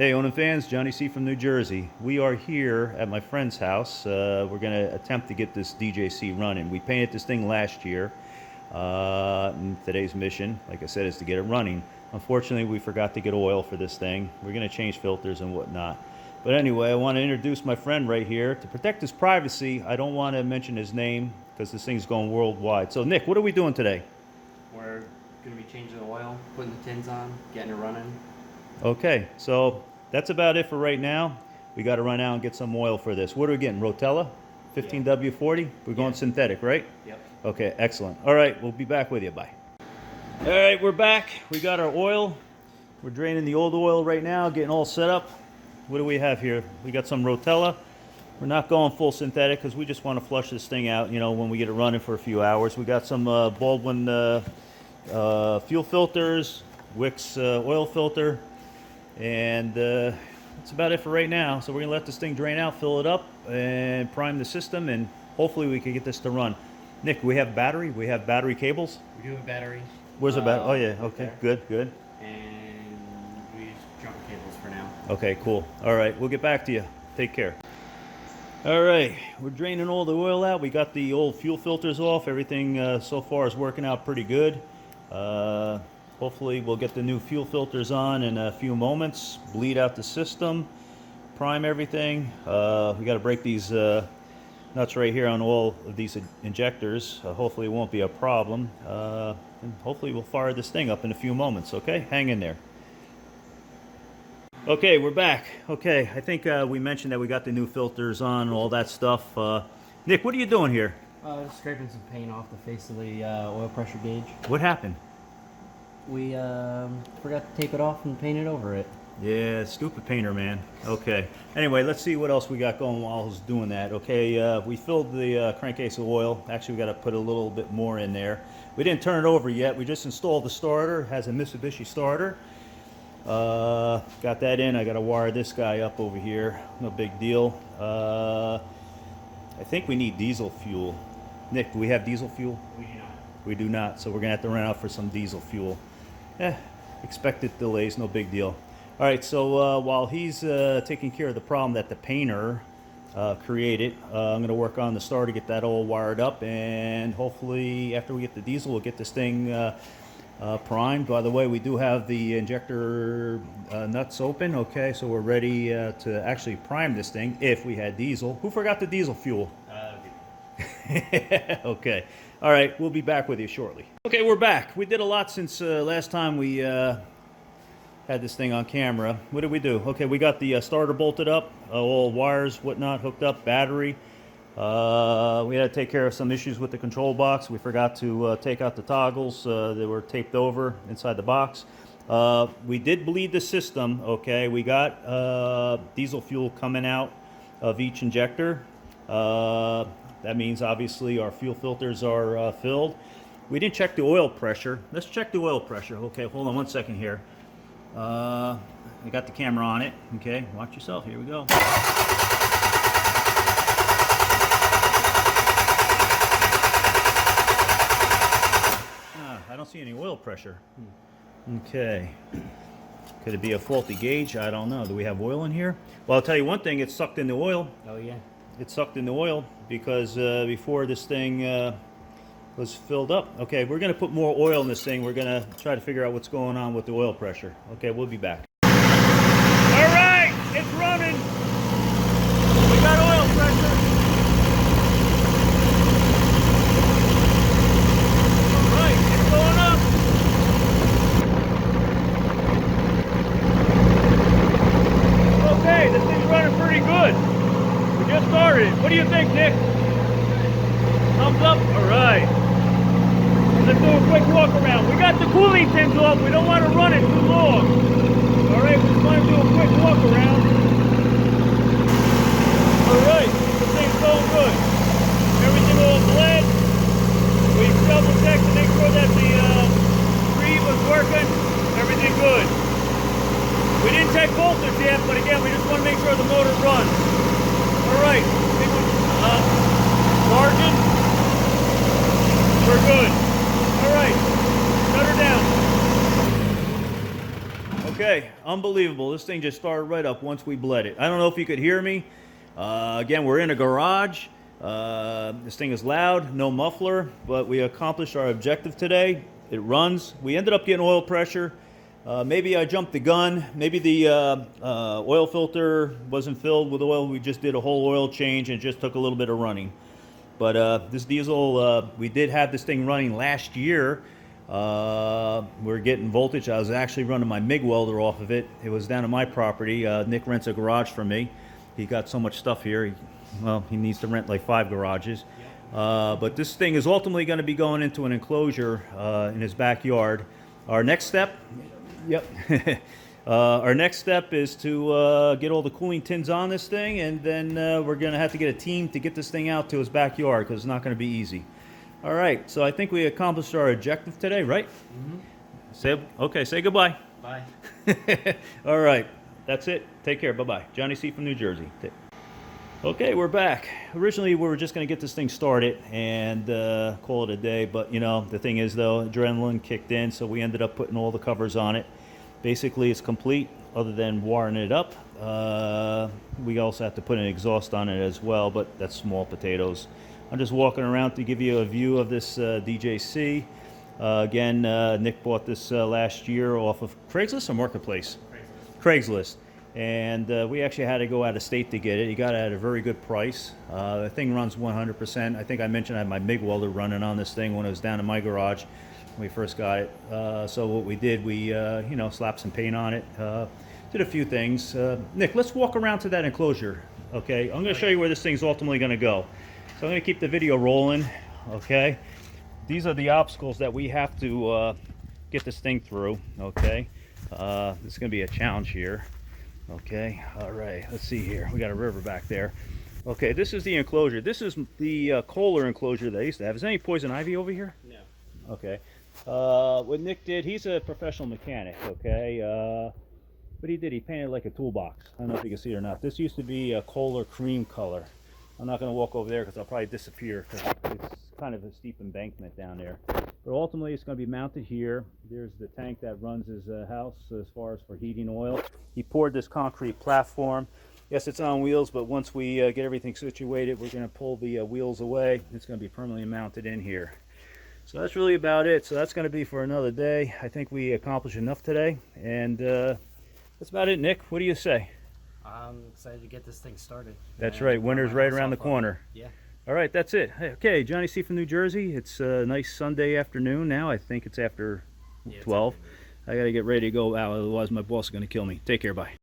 Hey Onan fans, Johnny C from New Jersey. We are here at my friend's house. We're going to attempt to get this DJC running. We painted this thing last year. And today's mission, like I said, is to get it running. Unfortunately, we forgot to get oil for this thing. We're going to change filters and whatnot. But anyway, I want to introduce my friend right here. To protect his privacy, I don't want to mention his name because this thing's going worldwide. So Nick, what are we doing today? We're going to be changing the oil, putting the tins on, getting it running. Okay, so that's about it for right now. We got to run out and get some oil for this. What are we getting? Rotella? 15W40? We're going synthetic, right? Yep. Okay, excellent. All right, we'll be back with you. Bye. All right, we're back. We got our oil. We're draining the old oil right now, getting all set up. What do we have here? We got some Rotella. We're not going full synthetic because we just want to flush this thing out, you know, when we get it running for a few hours. We got some Baldwin fuel filters, Wix oil filter, and that's about it for right now. So we're gonna let this thing drain out, fill it up, and prime the system, and hopefully we can get this to run. Nick, we have battery. We have battery cables. We do have battery. Where's the battery? Oh yeah, okay, good, good. And we use jumper cables for now. Okay, cool. All right, we'll get back to you. Take care. All right, we're draining all the oil out. We got the old fuel filters off. Everything so far is working out pretty good. Hopefully we'll get the new fuel filters on in a few moments, bleed out the system, prime everything. We got to break these nuts right here on all of these injectors. Hopefully it won't be a problem. And hopefully we'll fire this thing up in a few moments, okay? Hang in there. Okay, we're back. Okay, I think we mentioned that we got the new filters on and all that stuff. Nick, what are you doing here? Just scraping some paint off the face of the oil pressure gauge. What happened? We forgot to tape it off and paint it over it. Yeah, stupid painter, man. Okay. Anyway, let's see what else we got going while I was doing that. Okay, we filled the crankcase with oil. Actually, we got to put a little bit more in there. We didn't turn it over yet. We just installed the starter. It has a Mitsubishi starter. Got that in. I got to wire this guy up over here. No big deal. I think we need diesel fuel. Nick, do we have diesel fuel? We do not. We do not, so we're going to have to run out for some diesel fuel. Expected delays, no big deal. All right, so while he's taking care of the problem that the painter created, I'm going to work on the starter, get that all wired up, and hopefully after we get the diesel, we'll get this thing primed. By the way, we do have the injector nuts open, okay, so we're ready to actually prime this thing if we had diesel. Who forgot the diesel fuel? Okay. All right, we'll be back with you shortly. Okay, we're back. We did a lot since last time we had this thing on camera. What did we do? Okay, we got the starter bolted up, all wires, whatnot, hooked up, battery. We had to take care of some issues with the control box. We forgot to take out the toggles. They were taped over inside the box. We did bleed the system, okay. We got diesel fuel coming out of each injector. That means obviously our fuel filters are filled. We didn't check the oil pressure. Let's check the oil pressure. Okay, hold on one second here. I got the camera on it. Okay, watch yourself. Here we go. I don't see any oil pressure. Okay. Could it be a faulty gauge? I don't know. Do we have oil in here? Well, I'll tell you one thing. It's sucked in the oil. Oh, yeah. It sucked in the oil because before this thing was filled up. Okay, we're going to put more oil in this thing. We're going to try to figure out what's going on with the oil pressure. Okay, we'll be back. All right, it's running. We got oil pressure. All right, it's going up. Okay, this thing's running pretty good. Just started. What do you think, Nick? Thumbs up? All right. Let's do a quick walk around. We got the cooling tins off. We don't want to run it too long. All right, we just want to do a quick walk around. All right, this thing's going good. Everything all bled. We double checked to make sure that the screen was working. Everything good. We didn't check voltage yet, but again, we just want to make sure the motor runs. All right, margin, we're good. All right, shut her down. Okay, unbelievable. This thing just started right up once we bled it. I don't know if you could hear me. Again, we're in a garage. This thing is loud, no muffler, but we accomplished our objective today. It runs. We ended up getting oil pressure. Maybe I jumped the gun. Maybe the oil filter wasn't filled with oil. We just did a whole oil change and it just took a little bit of running. But this diesel, we did have this thing running last year. We're getting voltage. I was actually running my MIG welder off of it. It was down at my property. Nick rents a garage from me. He got so much stuff here. He needs to rent like 5 garages. But this thing is ultimately going to be going into an enclosure in his backyard. Our next step, our next step is to get all the cooling tins on this thing, and then we're going to have to get a team to get this thing out to his backyard because it's not going to be easy. All right, so I think we accomplished our objective today, right? Mm-hmm. Say goodbye. Bye. All right, that's it. Take care. Bye-bye. Johnny C. from New Jersey. Okay, we're back. Originally, we were just going to get this thing started and call it a day, but you know, the thing is though, adrenaline kicked in, so we ended up putting all the covers on it. Basically, it's complete other than wiring it up. We also have to put an exhaust on it as well, but that's small potatoes. I'm just walking around to give you a view of this DJC. Again, Nick bought this last year off of Craigslist or Marketplace? Craigslist. And we actually had to go out of state to get it. He got it at a very good price. The thing runs 100%. I think I mentioned I had my MIG welder running on this thing when it was down in my garage when we first got it. So what we did, we you know, slapped some paint on it, did a few things. Nick, let's walk around to that enclosure, okay? I'm going to show you where this thing's ultimately going to go. So I'm going to keep the video rolling, okay? These are the obstacles that we have to get this thing through, okay? This is going to be a challenge here, okay? All right, let's see here. We got a river back there. Okay, this is the enclosure. This is the Kohler enclosure that I used to have. Is there any poison ivy over here? No. Okay. What Nick did, he's a professional mechanic, okay? What he did, he painted like a toolbox. I don't know if you can see it or not. This used to be a Kohler cream color. I'm not going to walk over there because I'll probably disappear because it's kind of a steep embankment down there. But ultimately, it's going to be mounted here. There's the tank that runs his house as far as for heating oil. He poured this concrete platform. Yes, it's on wheels, but once we get everything situated, we're going to pull the wheels away. It's going to be permanently mounted in here. So that's really about it. So that's going to be for another day. I think we accomplished enough today. And that's about it, Nick. What do you say? I'm excited to get this thing started. That's right. Winter's right around the corner. Yeah. All right, that's it. Hey, okay, Johnny C. from New Jersey. It's a nice Sunday afternoon now. I think it's after 12. I got to get ready to go out, otherwise my boss is going to kill me. Take care. Bye.